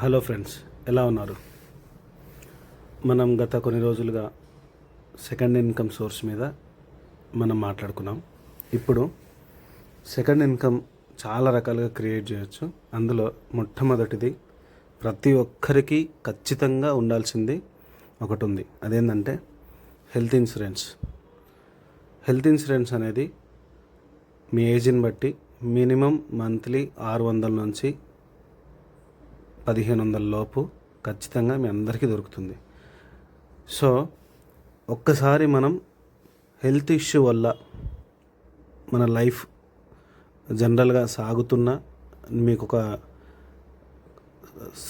Hello friends, ఎలా ఉన్నారు? మనం గత కొన్ని రోజులుగా సెకండ్ ఇన్కమ్ సోర్స్ మీద మనం మాట్లాడుకున్నాం. ఇప్పుడు సెకండ్ ఇన్కమ్ చాలా రకాలుగా క్రియేట్ చేయొచ్చు. అందులో మొట్టమొదటిది ప్రతి ఒక్కరికి ఖచ్చితంగా ఉండాల్సింది ఒకటి ఉంది. అదేంటంటే హెల్త్ ఇన్సూరెన్స్. హెల్త్ ఇన్సూరెన్స్ అనేది మీ ఏజ్ని బట్టి మినిమం మంత్లీ 600 నుంచి 1500 లోపు ఖచ్చితంగా మీ అందరికీ దొరుకుతుంది. సో ఒక్కసారి మనం హెల్త్ ఇష్యూ వల్ల మన లైఫ్ జనరల్గా సాగుతున్నా, మీకు ఒక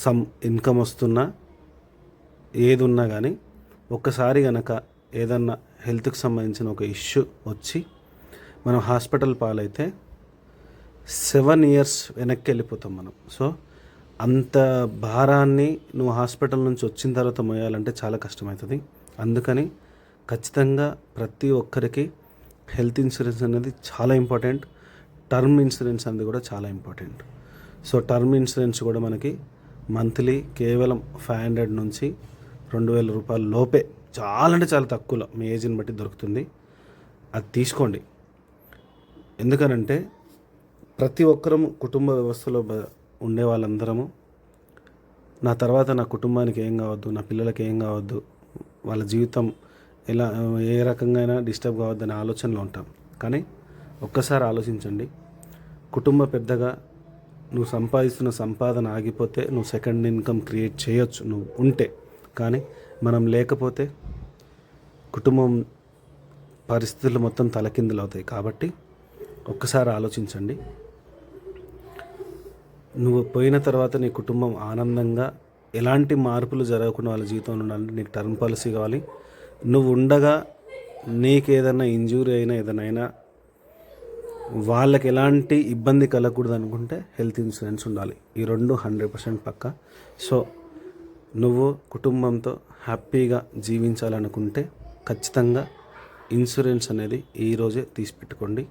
సమ్ ఇన్కమ్ వస్తున్నా, ఏది ఉన్నా కానీ ఒక్కసారి కనుక ఏదన్నా హెల్త్కి సంబంధించిన ఒక ఇష్యూ వచ్చి మనం హాస్పిటల్ పాలైతే 7 years వెనక్కి వెళ్ళిపోతాం మనం. సో అంత భారాన్ని నువ్వు హాస్పిటల్ నుంచి వచ్చిన తర్వాత మోయాలంటే చాలా కష్టమవుతుంది. అందుకని ఖచ్చితంగా ప్రతి ఒక్కరికి హెల్త్ ఇన్సూరెన్స్ అనేది చాలా ఇంపార్టెంట్. టర్మ్ ఇన్సూరెన్స్ అనేది కూడా చాలా ఇంపార్టెంట్. సో టర్మ్ ఇన్సూరెన్స్ కూడా మనకి మంత్లీ కేవలం 500 నుంచి 2000 రూపాయల లోపే, చాలా అంటే చాలా తక్కువలో మీ ఏజ్ని బట్టి దొరుకుతుంది. అది తీసుకోండి. ఎందుకనంటే ప్రతి ఒక్కరము కుటుంబ వ్యవస్థలో ఉండే వాళ్ళందరము నా తర్వాత నా కుటుంబానికి ఏం కావద్దు, నా పిల్లలకి ఏం కావద్దు, వాళ్ళ జీవితం ఎలా ఏ రకంగా డిస్టర్బ్ కావద్దు అనే ఆలోచనలో ఉంటాం. కానీ ఒక్కసారి ఆలోచించండి, కుటుంబ పెద్దగా నువ్వు సంపాదిస్తున్న సంపాదన ఆగిపోతే నువ్వు సెకండ్ ఇన్కమ్ క్రియేట్ చేయొచ్చు నువ్వు ఉంటే. కానీ మనం లేకపోతే కుటుంబం పరిస్థితులు మొత్తం తలకిందులు అవుతాయి. కాబట్టి ఒక్కసారి ఆలోచించండి. నువ్వు పోయిన తర్వాత నీ కుటుంబం ఆనందంగా ఎలాంటి మార్పులు జరగకుండా వాళ్ళ జీవితంలో ఉండాలంటే నీకు టర్మ్ పాలసీ కావాలి. నువ్వు ఉండగా నీకు ఏదైనా ఇంజూరీ అయినా ఏదైనా వాళ్ళకి ఎలాంటి ఇబ్బంది కలగకూడదు అనుకుంటే హెల్త్ ఇన్సూరెన్స్ ఉండాలి. ఈ రెండు 100% పక్కా. సో నువ్వు కుటుంబంతో హ్యాపీగా జీవించాలనుకుంటే ఖచ్చితంగా ఇన్సూరెన్స్ అనేది ఈరోజే తీసి పెట్టుకోండి.